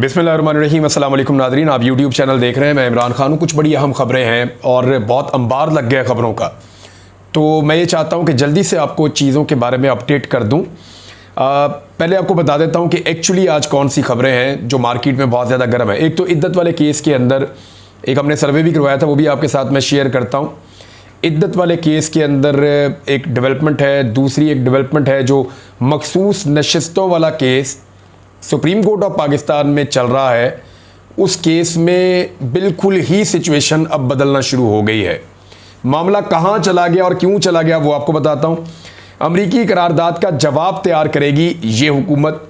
बिस्मिल्लाहिर्रहमानिर्रहीम, अस्सलाम वालेकुम नाज़रीन। आप यूट्यूब चैनल देख रहे हैं, मैं इमरान खान हूँ। कुछ बड़ी अहम खबरें हैं और बहुत अंबार लग गया खबरों का, तो मैं ये चाहता हूँ कि जल्दी से आपको चीज़ों के बारे में अपडेट कर दूँ। पहले आपको बता देता हूँ कि एक्चुअली आज कौन सी खबरें हैं जो मार्केट में बहुत ज़्यादा गर्म है। एक तो इद्दत वाले केस के अंदर एक हमने सर्वे भी करवाया था, वो भी आपके साथ मैं शेयर करता हूँ। इद्दत वाले केस के अंदर एक डेवलपमेंट है। दूसरी एक डेवलपमेंट है जो मखसूस नशिस्तों वाला case supreme court of Pakistan में चल रहा है। उस केस में बिल्कुल ही सिचुएशन अब बदलना शुरू हो गई है। मामला कहाँ चला गया और क्यों चला गया वो आपको बताता हूँ। अमरीकी करारदाद का जवाब तैयार करेगी ये हुकूमत,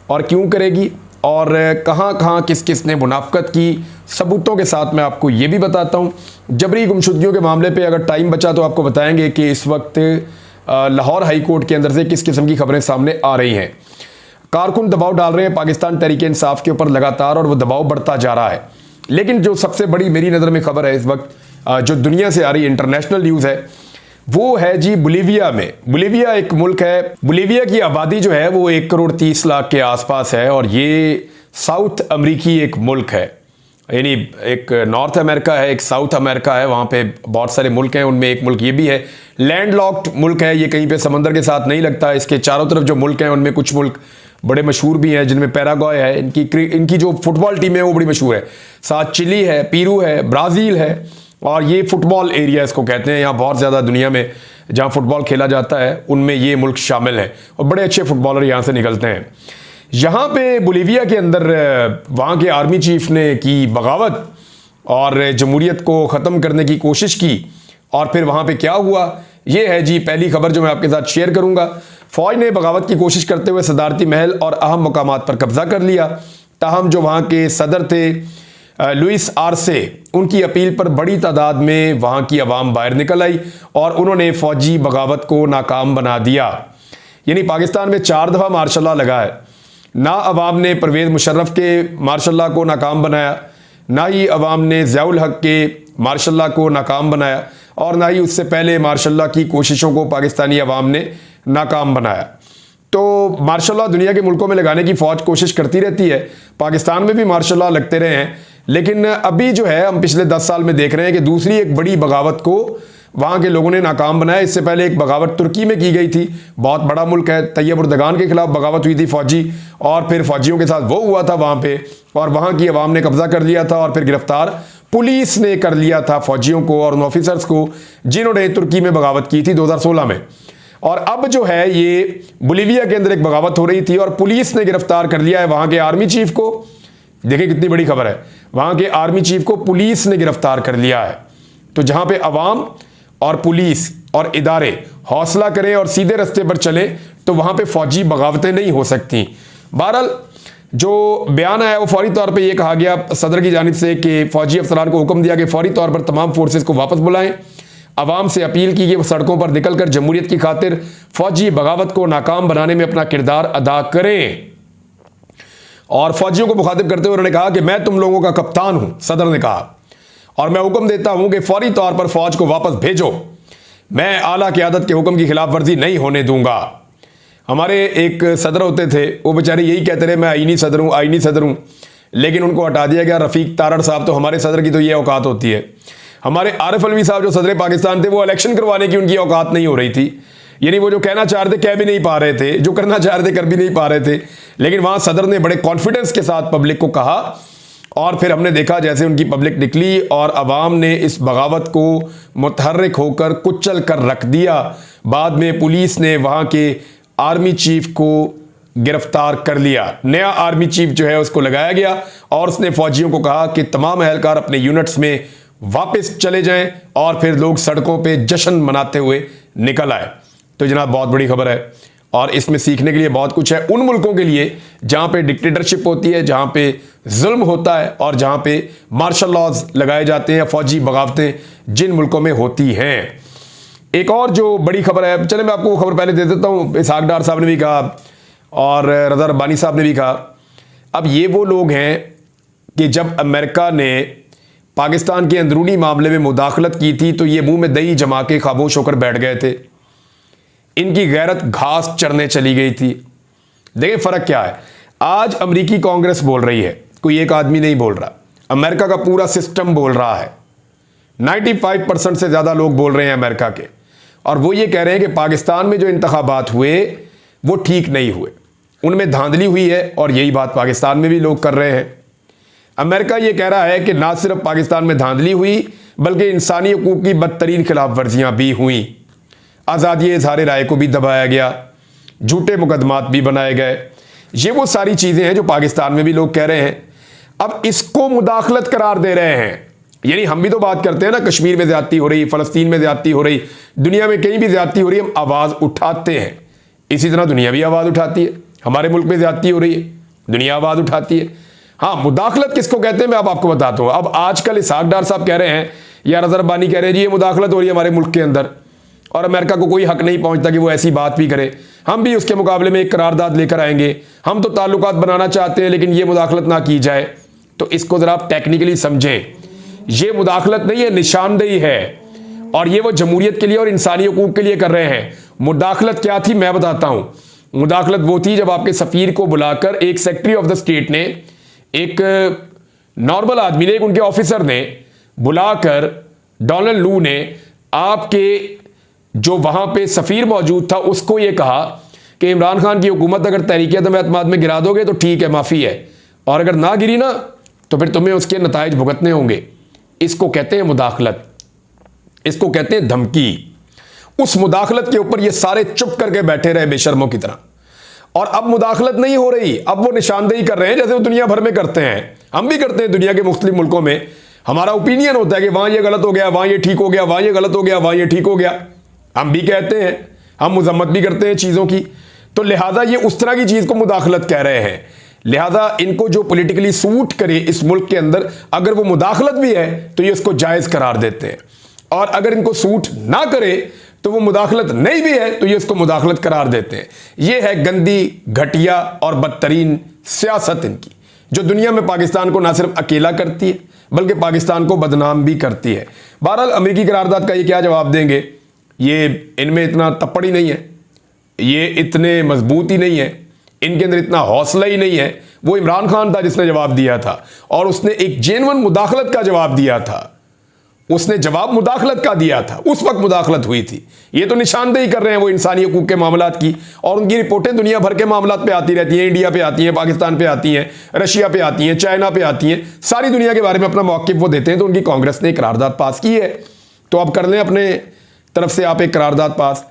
और क्यों करेगी और कहाँ कहाँ किस किस ने मुनाफकत की, सबूतों के साथ मैं आपको ये भी बताता हूँ। जबरी गुमशुदगियों के मामले पे अगर टाइम बचा तो आपको बताएंगे कि इस वक्त लाहौर हाई कोर्ट के अंदर से किस किस्म की खबरें सामने आ रही हैं। कारकुन दबाव डाल रहे हैं पाकिस्तान तहरीक इंसाफ के ऊपर लगातार, और वो दबाव बढ़ता जा रहा है। लेकिन जो सबसे बड़ी मेरी नज़र में खबर है इस वक्त, जो दुनिया से आ रही इंटरनेशनल न्यूज़ है, वो है जी बोलीविया में। बोलीविया एक मुल्क है। बोलीविया की आबादी जो है वो 1,30,00,000 के आसपास है, और ये साउथ अमरीकी एक मुल्क है। यानी एक नॉर्थ अमेरिका है, एक साउथ अमेरिका है, वहाँ पे बहुत सारे मुल्क हैं, उनमें एक मुल्क ये भी है। लैंडलॉक्ड मुल्क है ये, कहीं पे समंदर के साथ नहीं लगता। इसके चारों तरफ जो मुल्क हैं उनमें कुछ मुल्क बड़े मशहूर भी हैं, जिनमें पैराग्वे है, इनकी जो फुटबॉल टीम है वो बड़ी मशहूर है। साथ चिली है, पेरू है, ब्राज़ील है, और ये फुटबॉल एरिया इसको कहते हैं। यहाँ बहुत ज़्यादा दुनिया में जहाँ फुटबॉल खेला जाता है उनमें ये मुल्क शामिल है, और बड़े अच्छे फुटबॉलर यहाँ से निकलते हैं। यहाँ पे बोलीविया के अंदर वहाँ के आर्मी चीफ ने की बगावत और जमहूरियत को ख़त्म करने की कोशिश की, और फिर वहाँ पे क्या हुआ ये है जी पहली खबर जो मैं आपके साथ शेयर करूँगा। फ़ौज ने बगावत की कोशिश करते हुए सदारती महल और अहम मकामात पर कब्जा कर लिया। ताहम जो वहाँ के सदर थे लुइस आर्से, उनकी अपील पर बड़ी तादाद में वहाँ की आवाम बाहर निकल आई और उन्होंने फ़ौजी बगावत को नाकाम बना दिया। यानी पाकिस्तान में 4 दफ़ा मार्शल लॉ लगा है। ना अवाम ने परवेज़ मुशर्रफ के मार्शल लॉ को नाकाम बनाया, ना ही अवाम ने ज़ियाउल हक के मार्शल लॉ को नाकाम बनाया, और ना ही उससे पहले मार्शल लॉ की कोशिशों को पाकिस्तानी अवाम ने नाकाम बनाया। तो मार्शल लॉ दुनिया के मुल्कों में लगाने की फ़ौज कोशिश करती रहती है। पाकिस्तान में भी मार्शल लॉ लगते रहे हैं, लेकिन अभी जो है हम पिछले 10 साल में देख रहे हैं कि दूसरी एक बड़ी बगावत को वहाँ के लोगों ने नाकाम बनाया। इससे पहले एक बगावत तुर्की में की गई थी, बहुत बड़ा मुल्क है। तैयब उर्दगान के खिलाफ बगावत हुई थी फौजी, और फिर फौजियों के साथ वो हुआ था वहाँ पे, और वहाँ की अवाम ने कब्जा कर लिया था, और फिर गिरफ्तार पुलिस ने कर लिया था फौजियों को और उन ऑफिसर्स को जिन्होंने तुर्की में बगावत की थी 2016 में। और अब जो है ये बोलीविया के अंदर एक बगावत हो रही थी और पुलिस ने गिरफ्तार कर लिया है वहाँ के आर्मी चीफ को। देखिए कितनी बड़ी खबर है, वहाँ के आर्मी चीफ को पुलिस ने गिरफ्तार कर लिया है। तो जहाँ पे अवाम और पुलिस और इदारे हौसला करें और सीधे रास्ते पर चलें तो वहाँ पे फौजी बगावतें नहीं हो सकती। बहरहाल जो बयान आया वो फौरी तौर पे ये कहा गया सदर की जानिब से कि फौजी अफसरान को हुक्म दिया कि फौरी तौर पर तमाम फोर्सेस को वापस बुलाएं। अवाम से अपील की कि वो सड़कों पर निकलकर जमहूरियत की खातिर फौजी बगावत को नाकाम बनाने में अपना किरदार अदा करें। और फौजियों को मुखातिब करते हुए उन्होंने कहा कि मैं तुम लोगों का कप्तान हूं, सदर ने कहा, और मैं हुक्म देता हूं कि फौरी तौर पर फौज को वापस भेजो। मैं आला क़यादत के हुक्म की खिलाफ वर्जी नहीं होने दूंगा। हमारे एक सदर होते थे, वो बेचारे यही कहते रहे मैं आईनी सदर हूँ, आईनी सदर हूँ, लेकिन उनको हटा दिया गया। रफ़ीक तारड़ साहब, तो हमारे सदर की तो ये औकात होती है। हमारे आरिफ अलवी साहब जो सदर पाकिस्तान थे, वो इलेक्शन करवाने की उनकी औकात नहीं हो रही थी। यानी वो जो कहना चाह रहे थे कह भी नहीं पा रहे थे, जो करना चाह रहे थे कर भी नहीं पा रहे थे। लेकिन वहाँ सदर ने बड़े कॉन्फिडेंस के साथ पब्लिक को कहा, और फिर हमने देखा जैसे उनकी पब्लिक निकली और अवाम ने इस बगावत को मुतहर्रिक होकर कुचल कर रख दिया। बाद में पुलिस ने वहाँ के आर्मी चीफ को गिरफ्तार कर लिया। नया आर्मी चीफ जो है उसको लगाया गया, और उसने फौजियों को कहा कि तमाम एहलकार अपने यूनिट्स में वापस चले जाएं, और फिर लोग सड़कों पे जश्न मनाते हुए निकल आए। तो जनाब बहुत बड़ी खबर है, और इसमें सीखने के लिए बहुत कुछ है उन मुल्कों के लिए जहां पे डिक्टेटरशिप होती है, जहां पे जुल्म होता है, और जहां पे मार्शल लॉज लगाए जाते हैं, फौजी बगावतें जिन मुल्कों में होती हैं। एक और जो बड़ी खबर है, चले मैं आपको वो खबर पहले दे देता हूँ। इसहाक डार साहब ने भी कहा और रज़ा रब्बानी साहब ने भी कहा। अब ये वो लोग हैं कि जब अमेरिका ने पाकिस्तान के अंदरूनी मामले में मुदाखलत की थी तो ये मुंह में दही जमा के खामोश होकर बैठ गए थे। इनकी गैरत घास चरने चली गई थी। देखिए फ़र्क क्या है। आज अमेरिकी कांग्रेस बोल रही है, कोई एक आदमी नहीं बोल रहा, अमेरिका का पूरा सिस्टम बोल रहा है। 95% से ज़्यादा लोग बोल रहे हैं अमेरिका के, और वो ये कह रहे हैं कि पाकिस्तान में जो इंतखाबात हुए वो ठीक नहीं हुए, उनमें धांधली हुई है, और यही बात पाकिस्तान में भी लोग कर रहे हैं। अमेरिका ये कह रहा है कि ना सिर्फ पाकिस्तान में धांधली हुई बल्कि इंसानी हकूक़ की बदतरीन खिलाफ वर्जियाँ भी हुई, आज़ादी इज़हार राय को भी दबाया गया, झूठे मुकदमात भी बनाए गए। ये वो सारी चीज़ें हैं जो पाकिस्तान में भी लोग कह रहे हैं। अब इसको मुदाखलत करार दे रहे हैं। यानी हम भी तो बात करते हैं ना, कश्मीर में ज़्यादती हो रही, फ़लस्तीन में ज़्यादती हो रही, दुनिया में कहीं भी ज़्यादती हो रही, हम आवाज़ उठाते हैं। इसी तरह दुनिया भी आवाज़ उठाती है। हमारे मुल्क में ज़्यादती हो रही है, दुनिया आवाज़ उठाती है। हाँ, मुदाखलत किसको कहते हैं मैं अब आपको बताता हूँ। अब आजकल इसहाक डार साहब कह रहे हैं, या अजहर बानी कह रहे हैं जी ये मुदाखलत हो रही है हमारे मुल्क के अंदर, और अमेरिका को कोई हक नहीं पहुंचता कि वो ऐसी बात भी करे। हम भी उसके मुकाबले में एक करारदाद लेकर आएंगे, हम तो ताल्लुकात बनाना चाहते हैं लेकिन ये मुदाखलत ना की जाए। तो इसको ज़रा आप टेक्निकली समझें, ये मुदाखलत नहीं है, निशानदेही है, और ये वो जमहूरियत के लिए और इंसानी हकूक़ के लिए कर रहे हैं। मुदाखलत क्या थी मैं बताता हूँ। मुदाखलत वो थी जब आपके सफ़ीर को बुलाकर एक सेक्रेटरी ऑफ द स्टेट ने, एक नॉर्मल आदमी ने, एक उनके ऑफिसर ने बुलाकर, डोनाल्ड लू ने आपके जो वहां पे सफ़ीर मौजूद था उसको ये कहा कि इमरान खान की हुकूमत अगर तहरीक-ए-एतमाद में गिरा दोगे तो ठीक है, माफ़ी है, और अगर ना गिरी ना तो फिर तुम्हें उसके नताइज भुगतने होंगे। इसको कहते हैं मुदाखलत, इसको कहते हैं धमकी। उस मुदाखलत के ऊपर ये सारे चुप करके बैठे रहे बेशर्मों की तरह। और अब मुदाखलत नहीं हो रही, अब वो निशानदेही कर रहे हैं जैसे वो दुनिया भर में करते हैं। हम भी करते हैं दुनिया के मुख्तलिफ मुल्कों में। हमारा ओपिनियन होता है कि वहां ये गलत हो गया, वहां ये ठीक हो गया, वहां ये गलत हो गया, वहां ये ठीक हो गया। हम भी कहते हैं, हम मजम्मत भी करते हैं चीज़ों की। तो लिहाजा ये उस तरह की चीज़ को मुदाखलत कह रहे हैं। लिहाजा इनको जो पॉलिटिकली सूट करे इस मुल्क के अंदर, अगर वो मुदाखलत भी है तो ये उसको जायज़ करार देते हैं, और अगर इनको सूट ना करे तो वो मुदाखलत नहीं भी है तो ये इसको मुदाखलत करार देते हैं। ये है गंदी, घटिया और बदतरीन सियासत इनकी, जो दुनिया में पाकिस्तान को ना सिर्फ अकेला करती है बल्कि पाकिस्तान को बदनाम भी करती है। बहरहाल अमेरिकी करारदाद का ये क्या जवाब देंगे, ये इनमें इतना तप्पड़ ही नहीं है, ये इतने मजबूत ही नहीं है, इनके अंदर इतना हौसला ही नहीं है। वो इमरान खान था जिसने जवाब दिया था, और उसने एक जेन्युइन मुदाखलत का जवाब दिया था। उसने जवाब मुदाखलत का दिया था, उस वक्त मुदाखलत हुई थी। ये तो निशानदेही कर रहे हैं वो इंसानी हकूक़ के मामलात की, और उनकी रिपोर्टें दुनिया भर के मामलात पे आती रहती हैं। इंडिया पे आती हैं, पाकिस्तान पे आती हैं, रशिया पे आती हैं, चाइना पे आती हैं, सारी दुनिया के बारे में अपना मौक़िफ़ वो देते हैं। तो उनकी कांग्रेस ने करारदाद पास की है, तो अब कर लें अपने तरफ से आप एक करारदाद पास।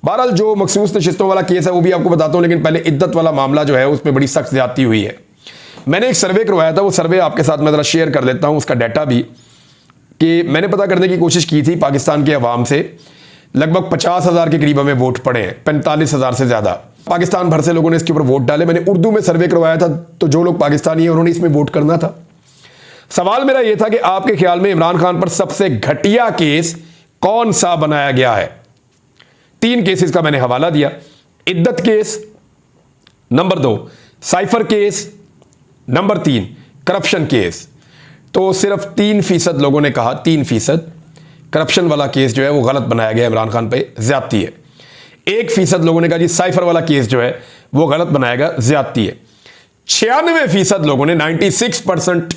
बहरहाल जो मखसूस नशिस्तों वाला केस है वो भी आपको बताता हूँ, लेकिन पहले इद्दत वाला मामला जो है उसमें बड़ी सख्त ज़्यादती हुई है। मैंने एक सर्वे करवाया था, वो सर्वे आपके साथ मैं ज़रा शेयर कर लेता हूँ, उसका डाटा भी, कि मैंने पता करने की कोशिश की थी पाकिस्तान के अवाम से। लगभग 50,000 के करीब हमें वोट पड़े हैं, 45,000 से ज़्यादा पाकिस्तान भर से लोगों ने इसके ऊपर वोट डाले। मैंने उर्दू में सर्वे करवाया था, तो जो लोग पाकिस्तानी हैं उन्होंने इसमें वोट करना था। सवाल मेरा यह था कि आपके ख्याल में इमरान खान पर सबसे घटिया केस कौन सा बनाया गया है। 3 केसेस का मैंने हवाला दिया। इद्दत case, number 2 cipher case, number 3 corruption case. तो सिर्फ 3% लोगों ने कहा, 3% करप्शन वाला केस जो है वो गलत बनाया गया, इमरान खान पे ज्यादती है। 1% लोगों ने कहा जी साइफर वाला केस जो है वो गलत बनाया गया, ज्यादती है। 96% लोगों ने, 96%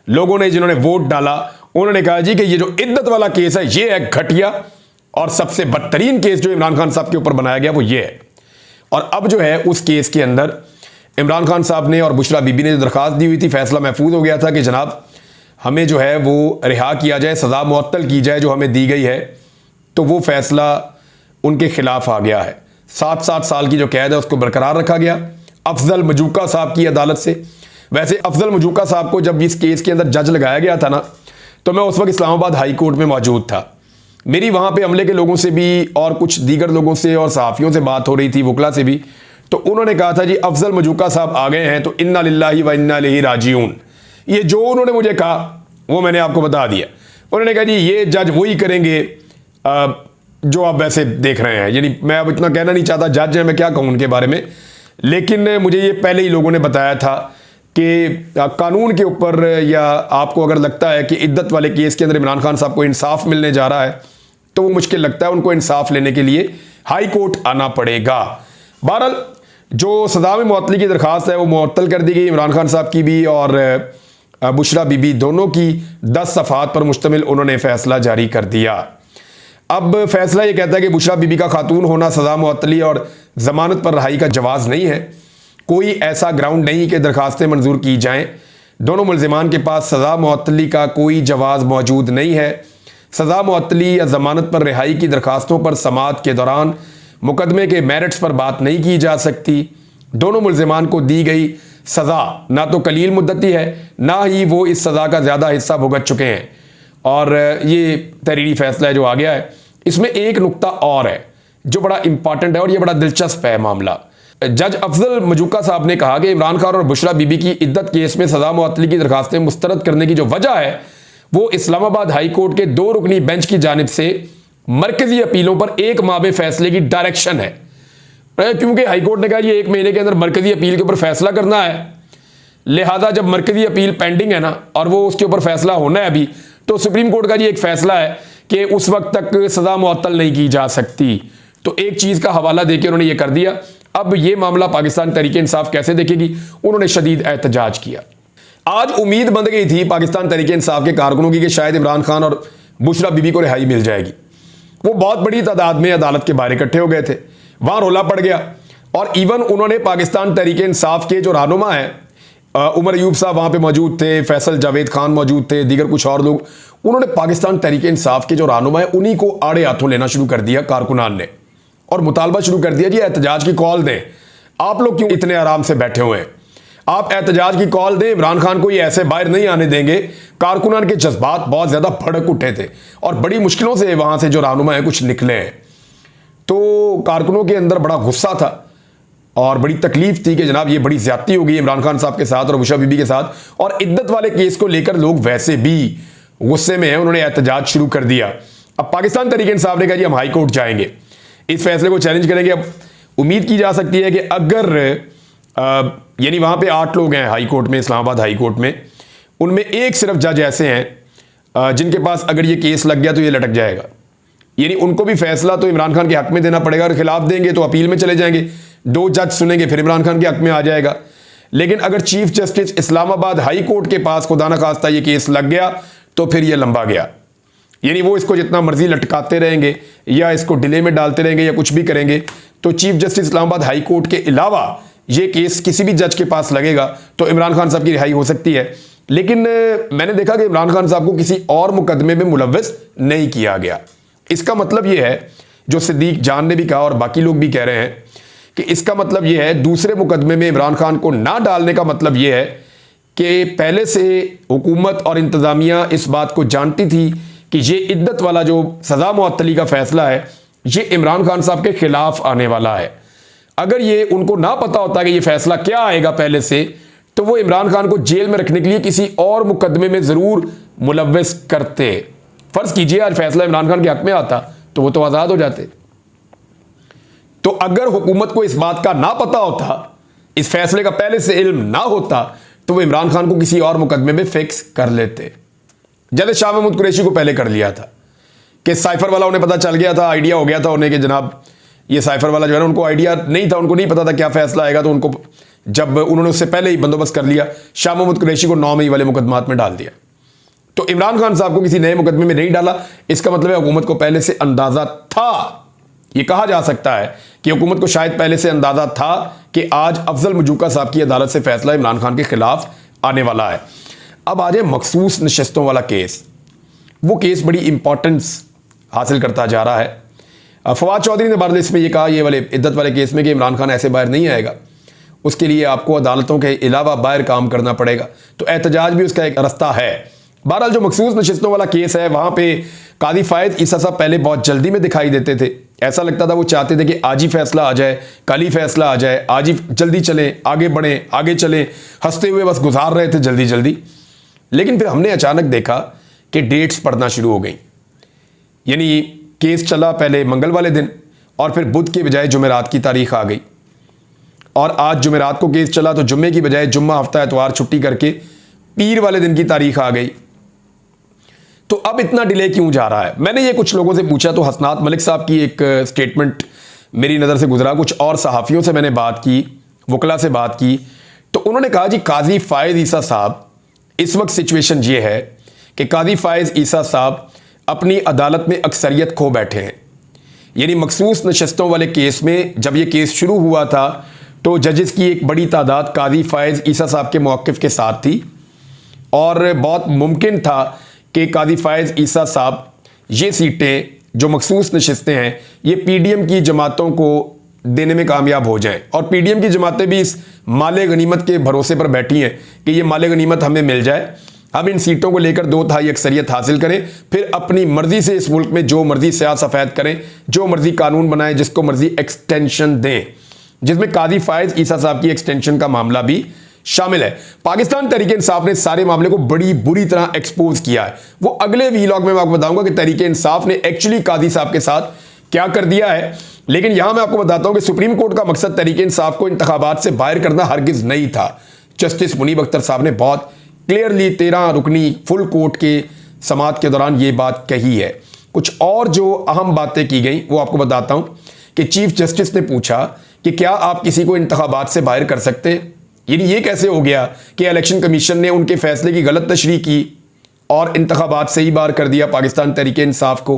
लोगों ने जिन्होंने वोट डाला, उन्होंने कहा जी कि ये जो इद्दत वाला केस है ये है घटिया, और सबसे बदतरीन केस जो इमरान खान साहब के ऊपर बनाया गया वो ये है। और अब जो है उस केस के अंदर इमरान खान साहब ने और बुशरा बीबी ने जो दरख्वास्त दी हुई थी, फैसला महफूज हो गया था कि जनाब हमें जो है वो रिहा किया जाए, सज़ा मुअत्तल की जाए जो हमें दी गई है। तो वो फैसला उनके खिलाफ आ गया है। 7-7 साल की जो कैद है उसको बरकरार रखा गया अफजल मजूका साहब की अदालत से। वैसे अफजल मजूका साहब को जब इस केस के अंदर जज लगाया गया था ना, तो मैं उस वक्त इस्लामाबाद हाई कोर्ट में मौजूद था। मेरी वहाँ पे अमले के लोगों से भी और कुछ दीगर लोगों से और सहाफ़ियों से बात हो रही थी, वकला से भी। तो उन्होंने कहा था जी अफजल मजूका साहब आ गए हैं तो इन्ना लिल्लाहि व इन्ना इलैहि राजिऊन। ये जो उन्होंने मुझे कहा वो मैंने आपको बता दिया। उन्होंने कहा जी ये जज वही करेंगे जो आप वैसे देख रहे हैं। यानी मैं अब इतना कहना नहीं चाहता, जज है मैं क्या कहूँ उनके बारे में, लेकिन मुझे ये पहले ही लोगों ने बताया था कि कानून के ऊपर, या आपको अगर लगता है कि इद्दत वाले केस के अंदर इमरान खान साहब को इंसाफ मिलने जा रहा है तो वो मुश्किल लगता है, उनको इंसाफ लेने के लिए हाई कोर्ट आना पड़ेगा। बहरहाल जो सज़ा में मुअत्तली की दरख्वास्त है वो मुअत्तल कर दी गई, इमरान खान साहब की भी और बुशरा बीबी दोनों की 10 सफ़हात पर मुश्तमिल उन्होंने फ़ैसला जारी कर दिया। अब फैसला ये कहता है कि बुशरा बीबी का खातून होना सज़ा मुअत्तली और ज़मानत पर रहाई का जवाज़ नहीं है। कोई ऐसा ग्राउंड नहीं कि दरखास्तें मंजूर की जाएं। दोनों मुल्ज़िमान के पास सज़ा मुअत्तली का कोई जवाज़ मौजूद नहीं है। सज़ा मुअत्तली या ज़मानत पर रिहाई की दरखास्तों पर समाअत के दौरान मुकदमे के मेरिट्स पर बात नहीं की जा सकती। दोनों मुल्ज़िमान को दी गई सज़ा ना तो कलील मुद्दती है, ना ही वो इस सज़ा का ज़्यादा हिस्सा भुगत चुके हैं। और ये तहरीरी फैसला है जो आ गया है, इसमें एक नुक्ता और है जो बड़ा इंपॉर्टेंट है और ये बड़ा दिलचस्प है मामला। जज अफजल मजूका साहब ने कहा कि इमरान खान और बुशरा बीबी की इद्दत केस में सज़ा मुअत्तली की दरखास्तें मुस्तरद करने की जो वजह है वो इस्लामाबाद हाई कोर्ट के 2 रुकनी बेंच की जानिब से मरकजी अपीलों पर 1 माह फैसले की डायरेक्शन है। क्योंकि हाई कोर्ट ने कहा ये 1 महीने के अंदर मरकजी अपील के ऊपर फैसला करना है, लिहाजा जब मरकजी अपील पेंडिंग है ना और वो उसके ऊपर फैसला होना है अभी, तो सुप्रीम कोर्ट का ये एक फैसला है कि उस वक्त तक सज़ा मुअत्तल नहीं की जा सकती। तो एक चीज़ का हवाला देकर उन्होंने ये कर दिया। अब ये मामला पाकिस्तान तहरीक इंसाफ कैसे देखेगी, उन्होंने शदीद एहतजाज किया। आज उम्मीद बंध गई थी पाकिस्तान तहरीक इंसाफ के कारकुनों की कि शायद इमरान खान और बुशरा बीबी को रिहाई मिल जाएगी। वो बहुत बड़ी तादाद में अदालत के बाहर इकट्ठे हो गए थे, वहां रोला पड़ गया और इवन उन्होंने पाकिस्तान तहरीक इंसाफ के जो रहनुमा है उमर अयूब साहब वहां पे मौजूद थे, फैसल जावेद खान मौजूद थे, दीगर कुछ और लोग, उन्होंने पाकिस्तान तहरीक इंसाफ के जो रहनुमा है उन्हीं को आड़े हाथों लेना शुरू कर दिया कारकुनान ने और मुतालबा शुरू कर दिया जी एहतजाज की कॉल दें। आप लोग क्यों इतने आराम से बैठे हुए हैं, आप एहतजाज की कॉल दें, इमरान खान को ये ऐसे बाहर नहीं आने देंगे। कारकुनान के जज्बात बहुत ज्यादा भड़क उठे थे और बड़ी मुश्किलों से वहां से जो रहनुमा है कुछ निकले हैं। तो कारकुनों के अंदर बड़ा गुस्सा था और बड़ी तकलीफ थी कि जनाब ये बड़ी ज्यादती हो गई इमरान खान साहब के साथ और बुशरा बीबी के साथ, और इद्दत वाले केस को लेकर लोग वैसे भी गुस्से में हैं, उन्होंने एहतजाज शुरू कर दिया। अब पाकिस्तान तहरीक इंसाफ ने कहा जी हम हाई कोर्ट जाएंगे, इस फैसले को चैलेंज करेंगे। अब उम्मीद की जा सकती है कि अगर यानी वहां पे 8 लोग हैं हाई कोर्ट में, इस्लामाबाद हाई कोर्ट में, उनमें एक सिर्फ जज ऐसे हैं जिनके पास अगर ये केस लग गया तो ये लटक जाएगा, यानी उनको भी फैसला तो इमरान खान के हक में देना पड़ेगा और खिलाफ देंगे तो अपील में चले जाएंगे, 2 जज सुनेंगे फिर इमरान खान के हक में आ जाएगा। लेकिन अगर chief justice Islamabad high court के पास खुदा ना खास्ता ये केस लग गया तो फिर ये लंबा गया, यानी वो इसको जितना मर्जी लटकाते रहेंगे या इसको डिले में डालते रहेंगे या कुछ भी करेंगे, तो chief justice Islamabad high court के अलावा ये केस किसी भी जज के पास लगेगा तो इमरान खान साहब की रिहाई हो सकती है। लेकिन मैंने देखा कि इमरान खान साहब को किसी और मुकदमे में मुलव्वस नहीं किया गया। इसका मतलब यह है, जो सिद्दीक जान ने भी कहा और बाकी लोग भी कह रहे हैं कि इसका मतलब यह है दूसरे मुकदमे में इमरान खान को ना डालने का मतलब यह है कि पहले से हुकूमत और इंतजामिया इस बात को जानती थी कि ये इद्दत वाला जो सज़ा मुअत्तली का फैसला है ये इमरान खान साहब के खिलाफ आने वाला है। अगर ये उनको ना पता होता कि ये फैसला क्या आएगा पहले से, तो वो इमरान खान को जेल में रखने के लिए किसी और मुकदमे में जरूर मुलव्वस करते। फर्ज कीजिए आज फैसला इमरान खान के हक में आता तो वो तो आजाद हो जाते। तो अगर हुकूमत को इस बात का ना पता होता, इस फैसले का पहले से इल्म ना होता, तो वो इमरान खान को किसी और मुकदमे में फिक्स कर लेते। जैसे शाह महमूद कुरैशी को पहले कर लिया था कि साइफर वाला उन्हें पता चल गया था, आइडिया हो गया था उन्हें कि जनाब ये साइफर वाला जो है ना, उनको आइडिया नहीं था, उनको नहीं पता था क्या फैसला आएगा, तो उनको जब उन्होंने उससे पहले ही बंदोबस्त कर लिया, शाह महमूद कुरैशी को 9 मई वाले मुकदमात में डाल दिया। तो इमरान खान साहब को किसी नए मुकदमे में नहीं डाला, इसका मतलब है हुकूमत को पहले से अंदाजा था। यह कहा जा सकता है कि हुकूमत को शायद पहले से अंदाजा था कि आज अफजल मजूका साहब की अदालत से फैसला इमरान खान के खिलाफ आने वाला है। अब आ जाए मखसूस नशस्तों वाला केस, वो केस बड़ी इंपॉर्टेंस हासिल करता जा रहा है। फवाद चौधरी ने बारदास्त में ये कहा, ये वाले इद्दत वाले केस में, कि इमरान खान ऐसे बाहर नहीं आएगा, उसके लिए आपको अदालतों के अलावा बाहर काम करना पड़ेगा। तो एहतजाज भी उसका एक रास्ता है। बहरहाल जो मखसूस नशिस्तों वाला केस है, वहां पे कादी फायद ईसा साहब पहले बहुत जल्दी में दिखाई देते थे। ऐसा लगता था वो चाहते थे कि आज ही फैसला आ जाए, कल ही फैसला आ जाए, आज ही जल्दी चलें, आगे बढ़ें, आगे चलें, हंसते हुए बस गुजार रहे थे जल्दी जल्दी। लेकिन फिर हमने अचानक देखा कि डेट्स पड़ना शुरू हो गई, यानी केस चला पहले मंगल वाले दिन और फिर बुध के बजाय जुमेरात की तारीख आ गई, और आज जुमेरात को केस चला तो जुम्मे की बजाय जुम्मा हफ्ता एतवार छुट्टी करके पीर वाले दिन की तारीख आ गई। तो अब इतना डिले क्यों जा रहा है? मैंने ये कुछ लोगों से पूछा तो हसनात मलिक साहब की एक स्टेटमेंट मेरी नज़र से गुजरा, कुछ और सहाफ़ियों से मैंने बात की वकला से बात की तो उन्होंने कहा जी काजी फायज ईसा साहब, इस वक्त सिचुएशन ये है कि काजी फायज ईसा साहब अपनी अदालत में अक्सरियत खो बैठे हैं। यानी मखसूस नशस्तों वाले केस में जब ये केस शुरू हुआ था तो जजेस की एक बड़ी तादाद काजी फायज ईसा साहब के मौक़िफ़ के साथ थी और बहुत मुमकिन था कि काजी फायज ईसा साहब ये सीटें जो मखसूस नशस्तें हैं ये पीडीएम की जमातों को देने में कामयाब हो जाएं और पीडीएम की जमातें भी इस माले गनीमत के भरोसे पर बैठी हैं कि ये माले गनीमत हमें मिल जाए, हम इन सीटों को लेकर 2/3 अक्सरियत हासिल करें, फिर अपनी मर्जी से इस मुल्क में जो मर्जी स्याह सफ़ेद करें, जो मर्जी कानून बनाएं, जिसको मर्जी एक्सटेंशन दें, जिसमें काजी फायज ईसा साहब की एक्सटेंशन का मामला भी शामिल है। पाकिस्तान तहरीक इंसाफ ने सारे मामले को बड़ी बुरी तरह एक्सपोज किया है। वो अगले वीलॉग में मैं आपको बताऊंगा कि तहरीक इंसाफ ने एक्चुअली काजी साहब के साथ क्या कर दिया है। लेकिन यहां मैं आपको बताता हूं कि सुप्रीम कोर्ट का मकसद तहरीक इंसाफ को इंतखाबात से बाहर करना हरगिज नहीं था। जस्टिस मुनीब अख्तर साहब ने बहुत क्लियरली 13 रुकनी फुल कोर्ट के समात के दौरान ये बात कही है। कुछ और जो अहम बातें की गई वो आपको बताता हूं कि चीफ जस्टिस ने पूछा कि क्या आप किसी को इंतखाबात से बाहर कर सकते हैं। यानी ये कैसे हो गया कि इलेक्शन कमीशन ने उनके फैसले की गलत तशरीह की और इंतखाबात से ही बाहर कर दिया पाकिस्तान तहरीक इंसाफ को।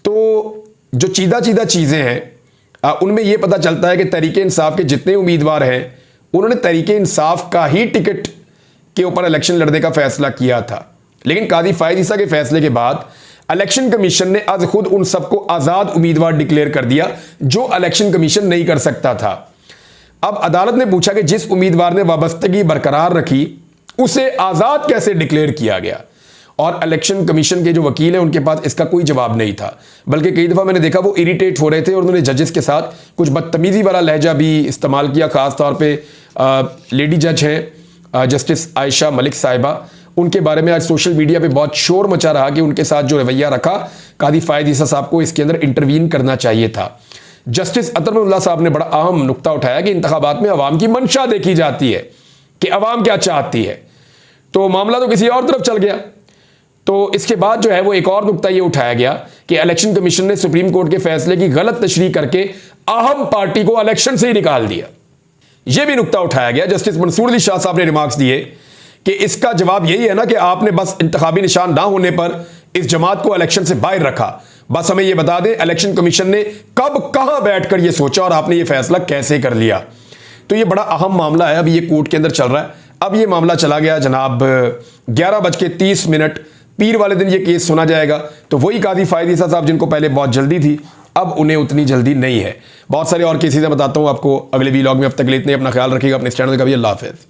तो जो चीदा चीज़ें हैं उनमें यह पता चलता है कि तहरीक इंसाफ के जितने उम्मीदवार हैं उन्होंने तहरीक इंसाफ का ही टिकट के ऊपर इलेक्शन लड़ने का फैसला किया था। लेकिन काजी फायज ईसा के फैसले के बाद इलेक्शन कमीशन ने आज खुद उन सबको आज़ाद उम्मीदवार डिक्लेयर कर दिया जो इलेक्शन कमीशन नहीं कर सकता था। अब अदालत ने पूछा कि जिस उम्मीदवार ने वाबस्तगी बरकरार रखी उसे आज़ाद कैसे डिक्लेयर किया गया, और इलेक्शन कमीशन के जो वकील हैं उनके पास इसका कोई जवाब नहीं था। बल्कि कई दफ़ा मैंने देखा वो इरिटेट हो रहे थे और उन्होंने जजेस के साथ कुछ बदतमीज़ी वाला लहजा भी इस्तेमाल किया। ख़ास तौर पे लेडी जज हैं जस्टिस आयशा मलिक साहिबा, उनके बारे में आज सोशल मीडिया पे बहुत शोर मचा रहा कि उनके साथ जो रवैया रखा काजी फायज ईसा साहब को इसके अंदर इंटरवीन करना चाहिए था। जस्टिस अतरमुल्लाह साहब ने बड़ा अहम नुक्ता उठाया कि इंतखाबात में अवाम की मंशा देखी जाती है कि अवाम क्या चाहती है, तो मामला तो किसी और तरफ चल गया। तो इसके बाद जो है वो एक और नुक्ता ये उठाया गया कि इलेक्शन कमीशन ने सुप्रीम कोर्ट के फैसले की गलत तशरीह करके अहम पार्टी को इलेक्शन से ही निकाल दिया। यह भी नुक्ता उठाया गया। जस्टिस मंसूर अली शाह साहब ने रिमार्क्स दिए कि इसका जवाब यही है ना कि आपने बस इंतखाबी निशान ना होने पर इस जमात को इलेक्शन से बाहर रखा। बस हमें यह बता दें इलेक्शन कमीशन ने कब कहां बैठकर यह सोचा और आपने यह फैसला कैसे कर लिया। तो यह बड़ा अहम मामला है, अब यह कोर्ट के अंदर चल रहा है। अब यह मामला चला गया जनाब 11:30 पीर वाले दिन ये केस सुना जाएगा। तो वही काजी फायज ईसा साहब जिनको पहले बहुत जल्दी थी अब उन्हें उतनी जल्दी नहीं है। बहुत सारे और केसेस बताता हूं आपको अगले वीलॉग में। अब तक के लिए इतने, अपना ख्याल रखिएगा, अपने चैनल का भी। अल्लाह हाफिज़।